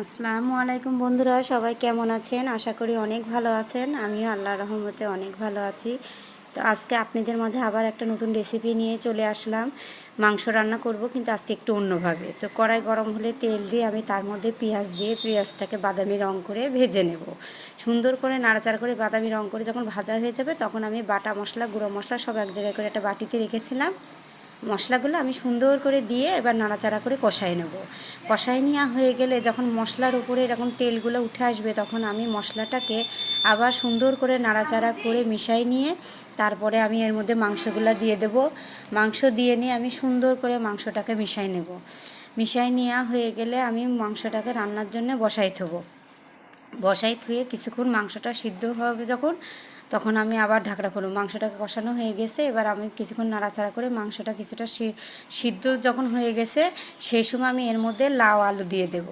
আসসালামু আলাইকুম বন্ধুরা, সবাই কেমন আছেন? আশা করি অনেক ভালো আছেন। আমিও আল্লাহর রহমতে অনেক ভালো আছি। তো আজকে আপনাদের মাঝে আবার একটা নতুন রেসিপি নিয়ে চলে আসলাম। মাংস রান্না করব, কিন্তু আজকে একটু অন্যভাবে। তো কড়াই গরম হলে তেল দিয়ে আমি তার মধ্যে পেঁয়াজ দিয়ে পেঁয়াজটাকে বাদামি রং করে ভেজে নেব। সুন্দর করে নাড়াচাড়া করে বাদামি রং করে যখন ভাজা হয়ে যাবে, তখন আমি বাটা মশলা, গুঁড়ো মশলা সব এক জায়গায় করে একটা বাটিতে রেখেছিলাম। মশলাগুলো আমি সুন্দর করে দিয়ে এবার নাড়াচাড়া করে কষাই নেব। কষাই নেওয়া হয়ে গেলে যখন মশলার উপরে এরকম তেলগুলো উঠে আসবে, তখন আমি মশলাটাকে আবার সুন্দর করে নাড়াচাড়া করে মিশাই নিয়ে তারপরে আমি এর মধ্যে মাংসগুলো দিয়ে দেব। মাংস দিয়ে নিয়ে আমি সুন্দর করে মাংসটাকে মিশাই নেব। মিশাই নেওয়া হয়ে গেলে আমি মাংসটাকে রান্নার জন্য বসাই থুয়ে কিছুক্ষণ মাংসটা সিদ্ধ হবে যখন, তখন আমি আবার ঢাকনা খুলব। মাংসটাকে কষানো হয়ে গেছে, এবার আমি কিছুক্ষণ নাড়াচাড়া করে মাংসটা কিছুটা সিদ্ধ যখন হয়ে গেছে, সেই সময় আমি এর মধ্যে লাউ আলু দিয়ে দেব।